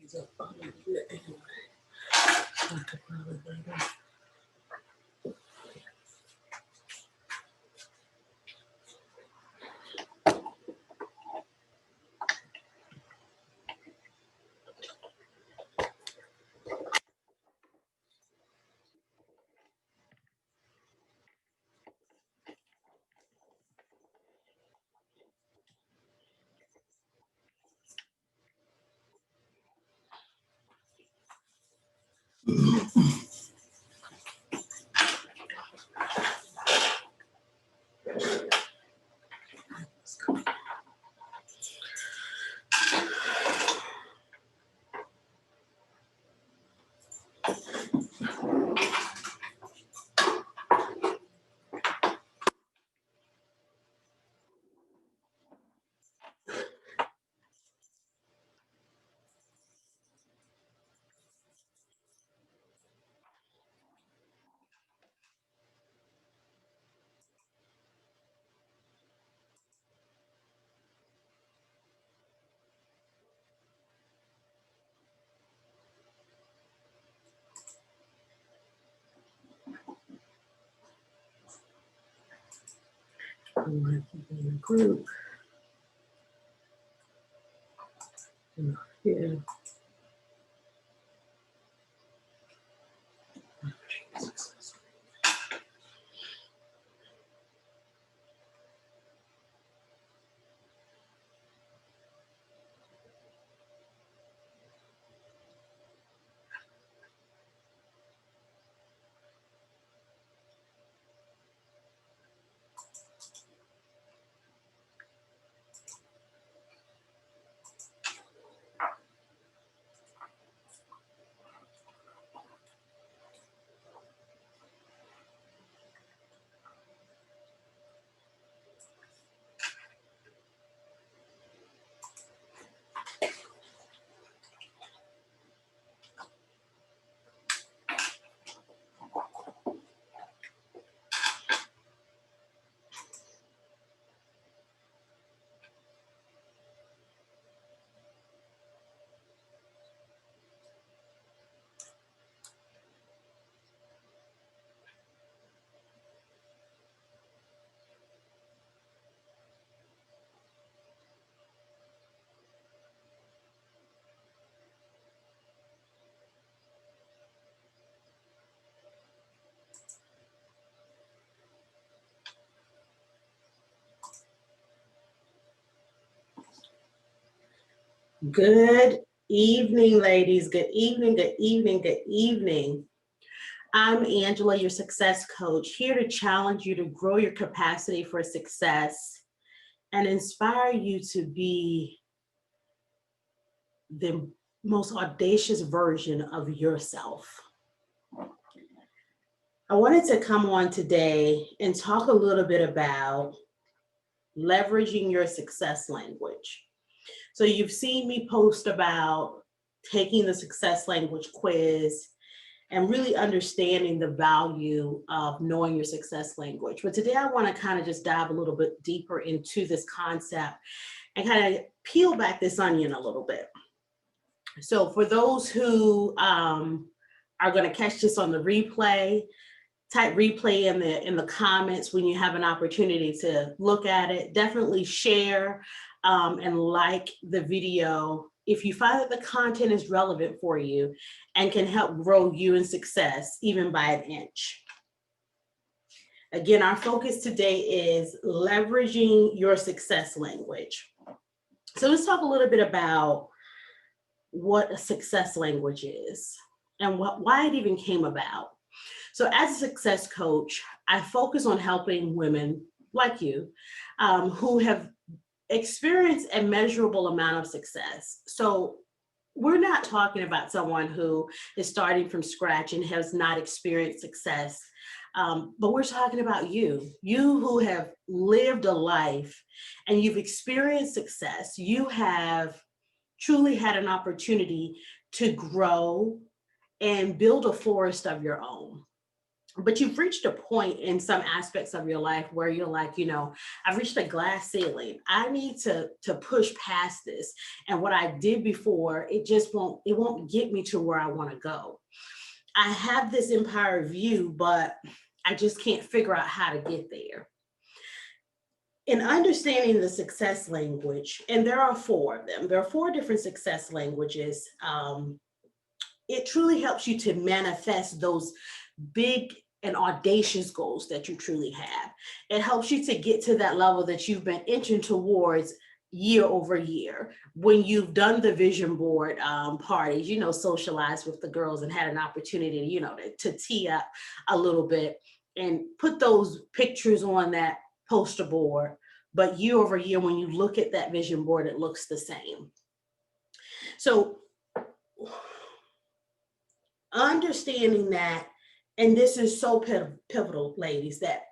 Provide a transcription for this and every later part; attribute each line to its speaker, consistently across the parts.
Speaker 1: So, anyway, I'll talk about it later. I'm going to keep it in a group. Yeah. Good evening, ladies. Good evening, good evening, good evening. I'm Angela, your success coach, here to challenge you to grow your capacity for success and inspire you to be the most audacious version of yourself. I wanted to come on today and talk a little bit about leveraging your success language. So you've seen me post about taking the success language quiz and really understanding the value of knowing your success language. But today I want to kind of just dive a little bit deeper into this concept and kind of peel back this onion a little bit. So for those who are going to catch this on the replay, type replay in the comments when you have an opportunity to look at it. Definitely share and like the video if you find that the content is relevant for you and can help grow you in success, even by an inch. Again, our focus today is leveraging your success language. So let's talk a little bit about what a success language is and why it even came about. So as a success coach, I focus on helping women like you who have experienced a measurable amount of success. So we're not talking about someone who is starting from scratch and has not experienced success, but we're talking about you who have lived a life and you've experienced success. You have truly had an opportunity to grow and build a forest of your own. But you've reached a point in some aspects of your life where you're like, I've reached a glass ceiling. I need to push past this. And what I did before, it won't get me to where I want to go. I have this empire view, but I just can't figure out how to get there. In understanding the success language, and there are 4 of them, there are 4 different success languages. It truly helps you to manifest those big and audacious goals that you truly have. It helps you to get to that level that you've been inching towards year over year. When you've done the vision board parties, socialized with the girls and had an opportunity, to tee up a little bit and put those pictures on that poster board. But year over year, when you look at that vision board, it looks the same. So understanding that, and this is so pivotal, ladies, that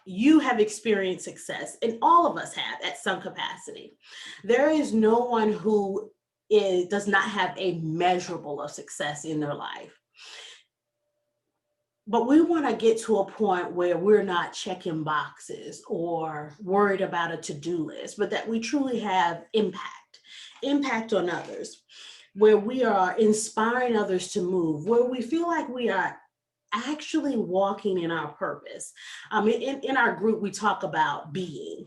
Speaker 1: you have experienced success, and all of us have at some capacity. There is no one who does not have a measurable of success in their life. But we want to get to a point where we're not checking boxes or worried about a to-do list, but that we truly have impact on others, where we are inspiring others to move, where we feel like we are actually walking in our purpose. In our group, we talk about being.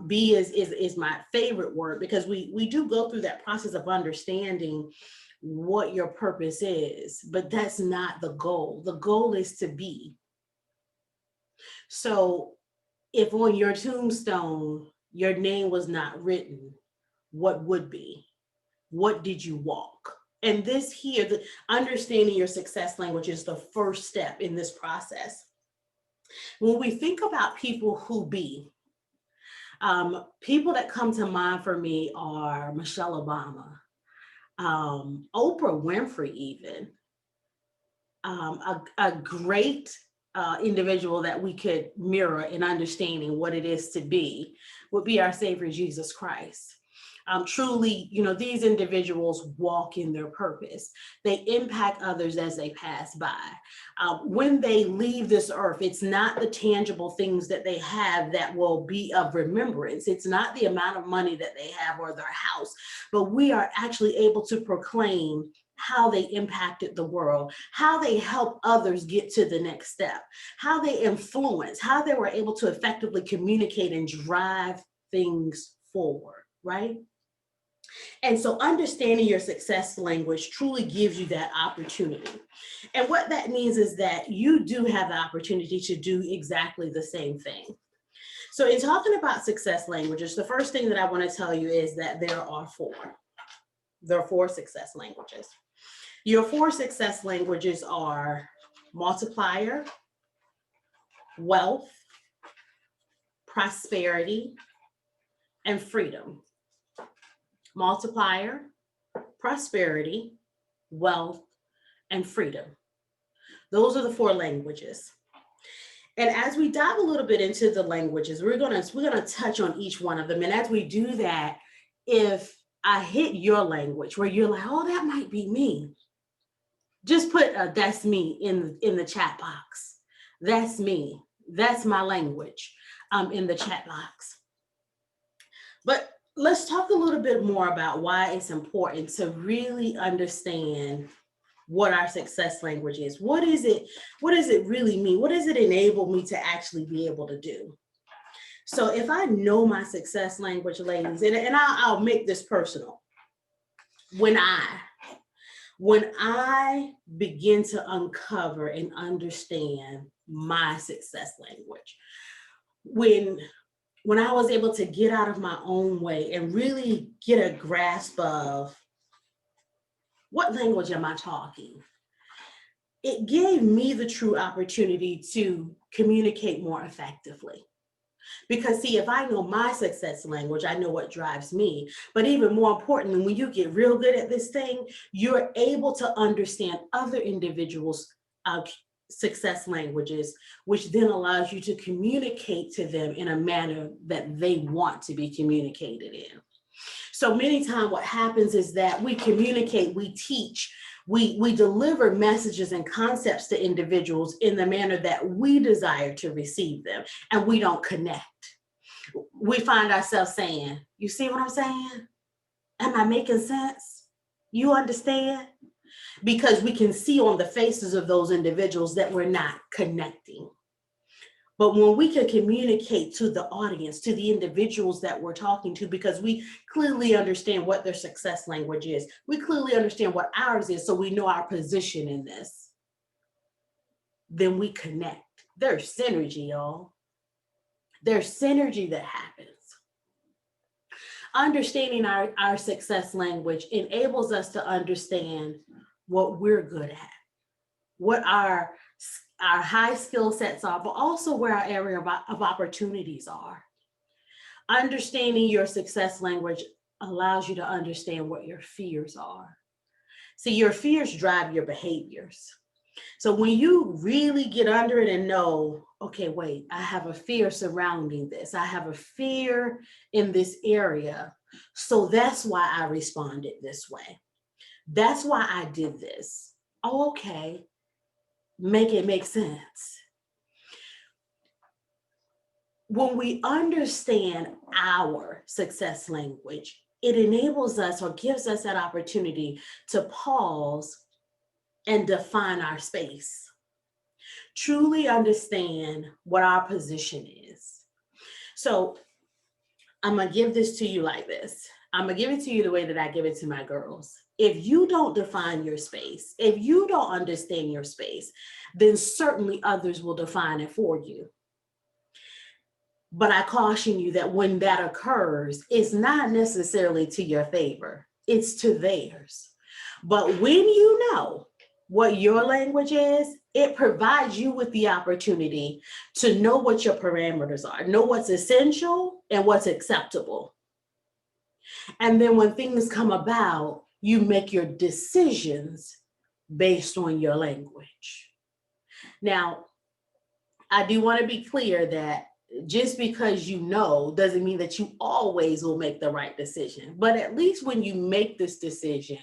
Speaker 1: Be is my favorite word, because we do go through that process of understanding what your purpose is, but that's not the goal. The goal is to be. So if on your tombstone, your name was not written, what would be? What did you walk? And this here, the understanding your success language is the first step in this process. When we think about people who be, people that come to mind for me are Michelle Obama, Oprah Winfrey, even a great individual that we could mirror in understanding what it is to be would be our Savior, Jesus Christ. Truly, these individuals walk in their purpose. They impact others as they pass by. When they leave this earth, it's not the tangible things that they have that will be of remembrance. It's not the amount of money that they have or their house, but we are actually able to proclaim how they impacted the world, how they help others get to the next step, how they influence, how they were able to effectively communicate and drive things forward, right? And so understanding your success language truly gives you that opportunity. And what that means is that you do have the opportunity to do exactly the same thing. So in talking about success languages, the first thing that I want to tell you is that there are 4. There are 4 success languages. Your 4 success languages are multiplier, wealth, prosperity, and freedom. Multiplier, prosperity, wealth, and freedom. Those are the 4 languages. And as we dive a little bit into the languages, we're gonna touch on each one of them. And as we do that, if I hit your language where you're like, oh, that might be me, just put that's me in the chat box. That's me. That's my language in the chat box. But let's talk a little bit more about why it's important to really understand what our success language is. What is it really mean? What does it enable me to actually be able to do? So if I know my success language, ladies, and I'll make this personal. When I begin to uncover and understand my success language, when I was able to get out of my own way and really get a grasp of what language am I talking, it gave me the true opportunity to communicate more effectively. Because see, if I know my success language, I know what drives me. But even more importantly, when you get real good at this thing, you're able to understand other individuals' success languages, which then allows you to communicate to them in a manner that they want to be communicated in. So many times what happens is that we communicate, we teach, We deliver messages and concepts to individuals in the manner that we desire to receive them, and we don't connect. We find ourselves saying, you see what I'm saying? Am I making sense? You understand? Because we can see on the faces of those individuals that we're not connecting. But when we can communicate to the audience, to the individuals that we're talking to, because we clearly understand what their success language is, we clearly understand what ours is, so we know our position in this, then we connect. There's synergy, y'all. There's synergy that happens. Understanding our success language enables us to understand what we're good at, what our high skill sets are, but also where our area of opportunities are. Understanding your success language allows you to understand what your fears are. See, your fears drive your behaviors. So when you really get under it and know, okay, wait, I have a fear surrounding this. I have a fear in this area. So that's why I responded this way. That's why I did this. Oh, okay. Make it make sense. When we understand our success language, it enables us or gives us that opportunity to pause and define our space. Truly understand what our position is. So I'm going to give this to you like this. I'm going to give it to you the way that I give it to my girls. If you don't define your space, if you don't understand your space, then certainly others will define it for you. But I caution you that when that occurs, it's not necessarily to your favor, it's to theirs. But when you know what your language is, it provides you with the opportunity to know what your parameters are, know what's essential and what's acceptable. And then when things come about, you make your decisions based on your language. Now, I do want to be clear that just because you know doesn't mean that you always will make the right decision. But at least when you make this decision,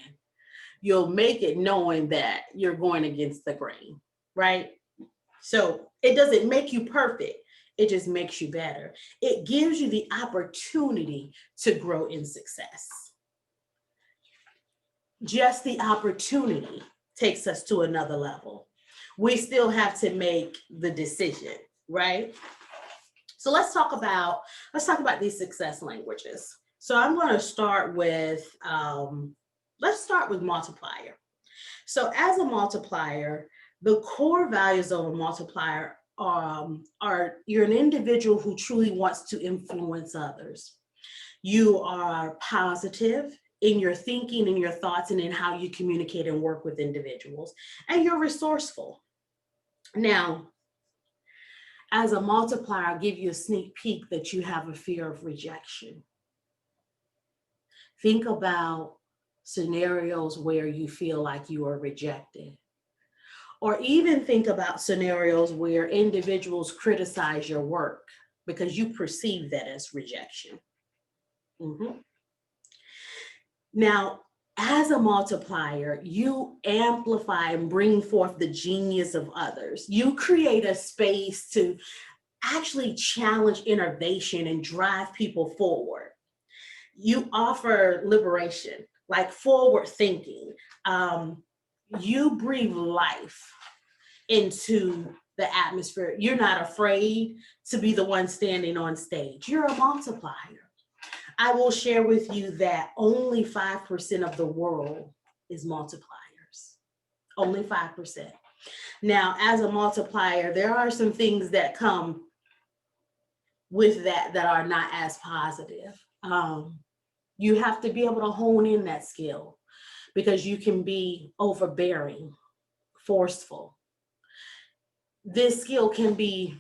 Speaker 1: you'll make it knowing that you're going against the grain, right? So it doesn't make you perfect. It just makes you better. It gives you the opportunity to grow in success. Just the opportunity takes us to another level. We still have to make the decision, right? So let's talk about these success languages. So I'm going to start with multiplier. So as a multiplier, the core values of a multiplier are you're an individual who truly wants to influence others. You are positive in your thinking, in your thoughts, and in how you communicate and work with individuals. And you're resourceful. Now, as a multiplier, I'll give you a sneak peek that you have a fear of rejection. Think about scenarios where you feel like you are rejected. Or even think about scenarios where individuals criticize your work because you perceive that as rejection. Mm-hmm. Now, as a multiplier, you amplify and bring forth the genius of others. You create a space to actually challenge innovation and drive people forward. You offer liberation, like forward thinking. You breathe life into the atmosphere. You're not afraid to be the one standing on stage. You're a multiplier. I will share with you that only 5% of the world is multipliers. Only 5%. Now, as a multiplier, there are some things that come with that are not as positive. You have to be able to hone in that skill because you can be overbearing, forceful. This skill can be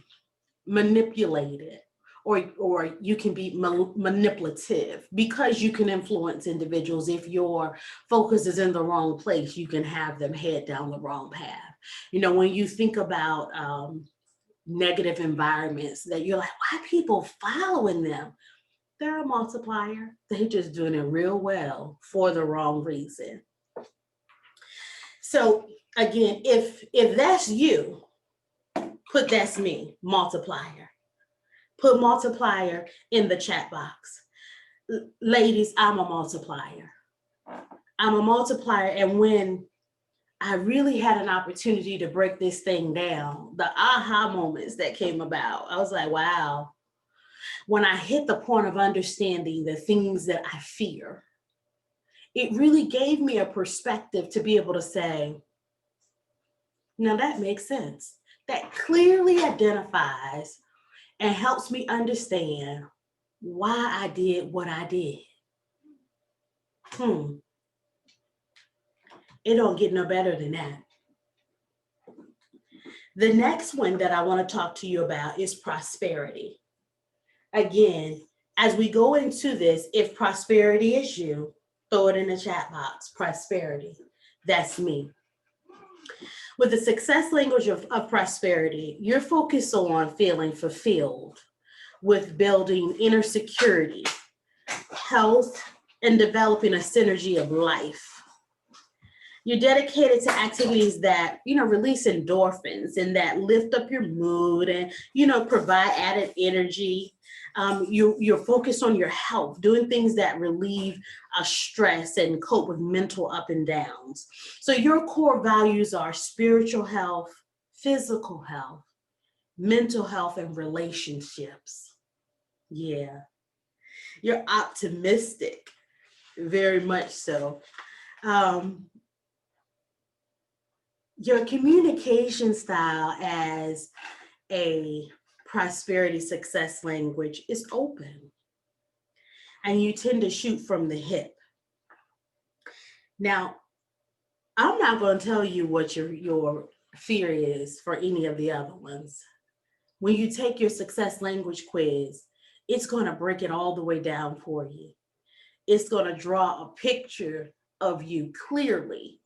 Speaker 1: manipulated, or you can be manipulative because you can influence individuals. If your focus is in the wrong place, you can have them head down the wrong path. You know, when you think about negative environments that you're like, why are people following them? They're a multiplier. They're just doing it real well for the wrong reason. So again, if that's you, put that's me, multiplier. Put multiplier in the chat box. Ladies, I'm a multiplier. I'm a multiplier. And when I really had an opportunity to break this thing down, the aha moments that came about, I was like, wow. When I hit the point of understanding the things that I fear, it really gave me a perspective to be able to say, now that makes sense. That clearly identifies and helps me understand why I did what I did. It don't get no better than that. The next one that I want to talk to you about is prosperity. Again, as we go into this, if prosperity is you, throw it in the chat box. Prosperity, that's me. With the success language of prosperity, you're focused on feeling fulfilled, with building inner security, health, and developing a synergy of life. You're dedicated to activities that, release endorphins and that lift up your mood and, provide added energy. You're focused on your health, doing things that relieve stress and cope with mental up and downs. So your core values are spiritual health, physical health, mental health, and relationships. Yeah. You're optimistic, very much so. Your communication style as a prosperity success language is open, and you tend to shoot from the hip. Now, I'm not going to tell you what your fear is for any of the other ones. When you take your success language quiz, it's going to break it all the way down for you. It's going to draw a picture of you clearly.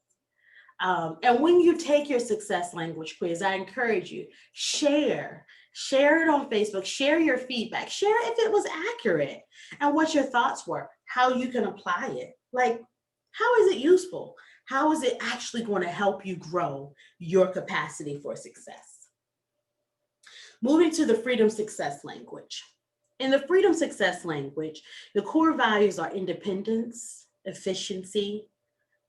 Speaker 1: And when you take your success language quiz, I encourage you, share it on Facebook, share your feedback, share if it was accurate and what your thoughts were, how you can apply it. Like, how is it useful? How is it actually going to help you grow your capacity for success? Moving to the freedom success language. In the freedom success language, the core values are independence, efficiency,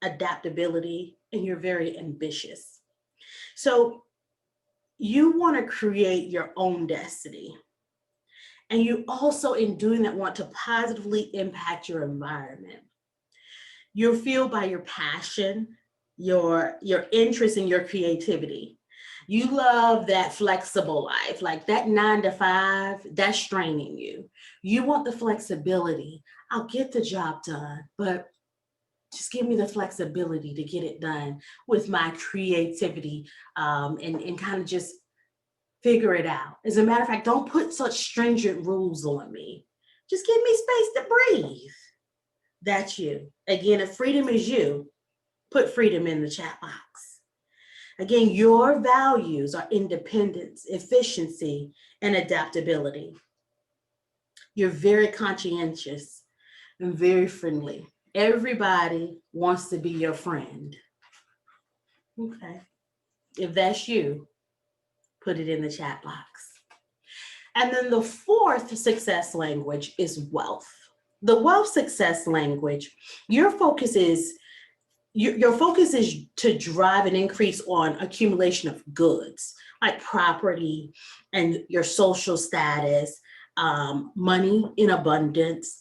Speaker 1: adaptability, and you're very ambitious. So you want to create your own destiny. And you also, in doing that, want to positively impact your environment. You're fueled by your passion, your interest, and your creativity. You love that flexible life, like that 9 to 5, that's straining you. You want the flexibility. I'll get the job done, but just give me the flexibility to get it done with my creativity, and kind of just figure it out. As a matter of fact, don't put such stringent rules on me. Just give me space to breathe. That's you. Again, if freedom is you, put freedom in the chat box. Again, your values are independence, efficiency, and adaptability. You're very conscientious and very friendly. Everybody wants to be your friend. Okay. If that's you, put it in the chat box. And then the fourth success language is wealth. The wealth success language, your focus is to drive an increase on accumulation of goods, like property and your social status, money in abundance.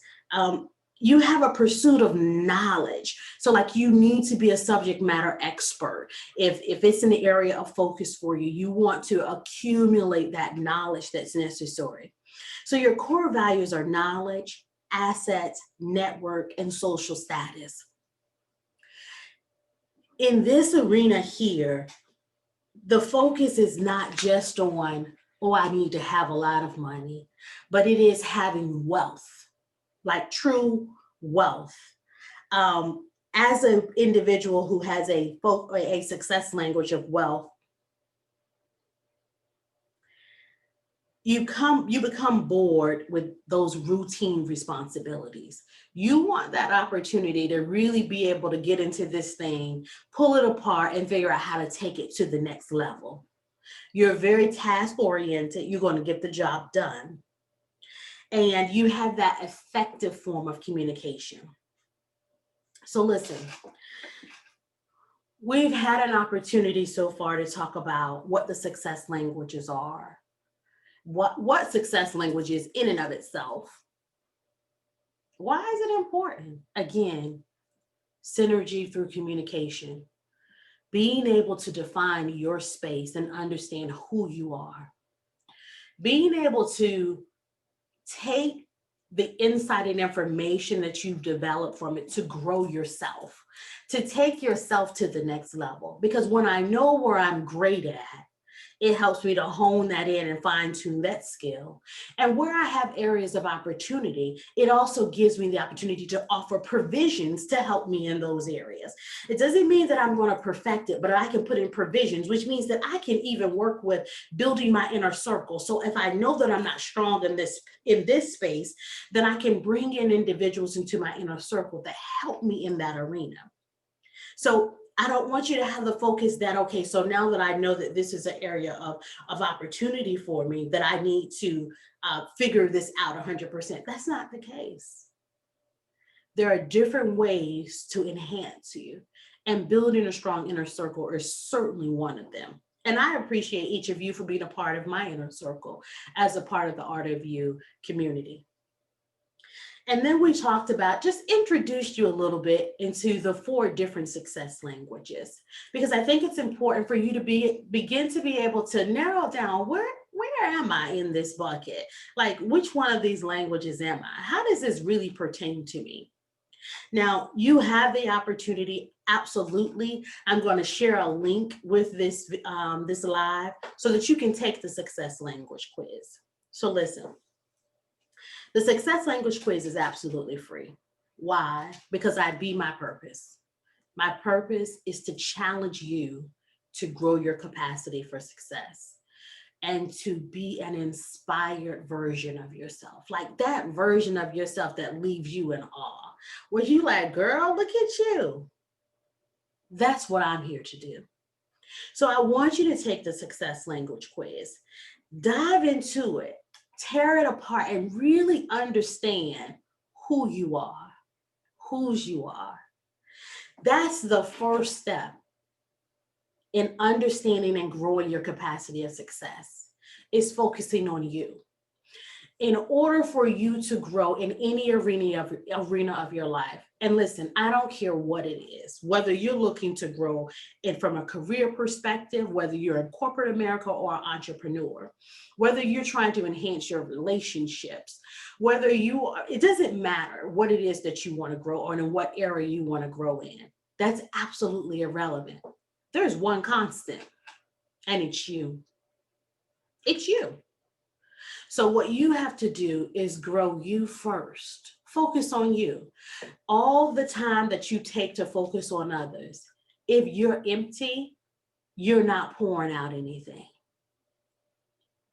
Speaker 1: You have a pursuit of knowledge. So like you need to be a subject matter expert. If it's an area of focus for you, you want to accumulate that knowledge that's necessary. So your core values are knowledge, assets, network, and social status. In this arena here, the focus is not just on, oh, I need to have a lot of money, but it is having wealth, like true wealth. As an individual who has a success language of wealth, you become bored with those routine responsibilities. You want that opportunity to really be able to get into this thing, pull it apart, and figure out how to take it to the next level. You're very task oriented. You're going to get the job done. And you have that effective form of communication. So listen, we've had an opportunity so far to talk about what the success languages are, what success language is in and of itself. Why is it important? Again, synergy through communication, being able to define your space and understand who you are, being able to take the insight and information that you've developed from it to grow yourself, to take yourself to the next level. Because when I know where I'm great at, it helps me to hone that in and fine tune that skill. And where I have areas of opportunity, it also gives me the opportunity to offer provisions to help me in those areas. It doesn't mean that I'm going to perfect it, but I can put in provisions, which means that I can even work with building my inner circle. So if I know that I'm not strong in this space, then I can bring in individuals into my inner circle that help me in that arena. So I don't want you to have the focus that, okay, so now that I know that this is an area of opportunity for me, that I need to figure this out 100%. That's not the case. There are different ways to enhance you, and building a strong inner circle is certainly one of them. And I appreciate each of you for being a part of my inner circle as a part of the Art of You community. And then we talked about, just introduced you a little bit into the 4 different success languages, because I think it's important for you to begin to be able to narrow down where am I in this bucket? Like, which one of these languages am I? How does this really pertain to me? Now, you have the opportunity, absolutely. I'm going to share a link with this live so that you can take the success language quiz. So listen. The success language quiz is absolutely free. Why? Because I be my purpose. My purpose is to challenge you to grow your capacity for success and to be an inspired version of yourself. Like that version of yourself that leaves you in awe. Where you like, girl, look at you. That's what I'm here to do. So I want you to take the success language quiz. Dive into it. Tear it apart and really understand who you are, whose you are. That's the first step in understanding and growing your capacity of success, is focusing on you. In order for you to grow in any arena of your life, and listen, I don't care what it is, whether you're looking to grow it from a career perspective, whether you're in corporate America or an entrepreneur, whether you're trying to enhance your relationships, it doesn't matter what it is that you want to grow or in what area you want to grow in. That's absolutely irrelevant. There's one constant, and it's you. It's you. So what you have to do is grow you first. Focus on you. All the time that you take to focus on others, if you're empty, you're not pouring out anything.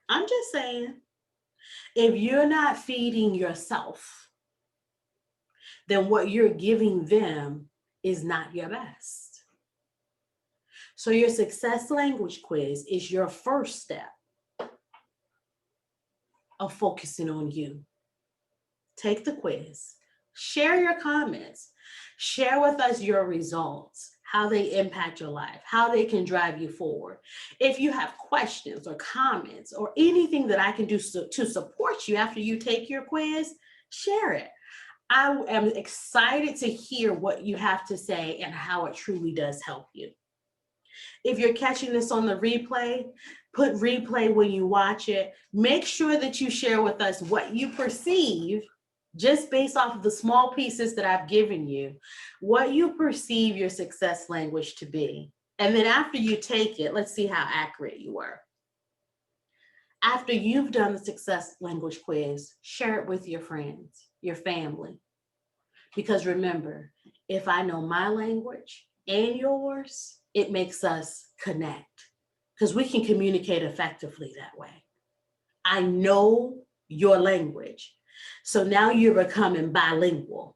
Speaker 1: I'm just saying, if you're not feeding yourself, then what you're giving them is not your best. So your success language quiz is your first step of focusing on you. Take the quiz, share your comments, share with us your results, how they impact your life, how they can drive you forward. If you have questions or comments or anything that I can do to support you after you take your quiz, share it. I am excited to hear what you have to say and how it truly does help you. If you're catching this on the replay, put replay when you watch it. Make sure that you share with us what you perceive, just based off of the small pieces that I've given you, what you perceive your success language to be. And then after you take it, let's see how accurate you were. After you've done the success language quiz, share it with your friends, your family. Because remember, if I know my language and yours, it makes us connect, because we can communicate effectively that way. I know your language. So now you're becoming bilingual.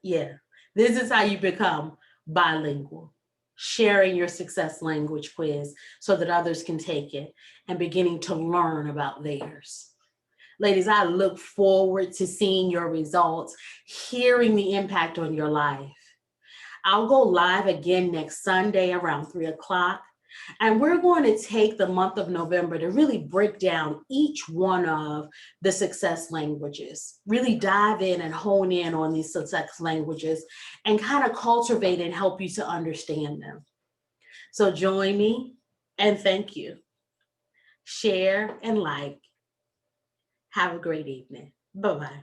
Speaker 1: Yeah, this is how you become bilingual. Sharing your success language quiz so that others can take it and beginning to learn about theirs. Ladies, I look forward to seeing your results, hearing the impact on your life. I'll go live again next Sunday around 3 o'clock. And we're going to take the month of November to really break down each one of the success languages, really dive in and hone in on these success languages and kind of cultivate and help you to understand them. So join me and thank you. Share and like. Have a great evening. Bye-bye.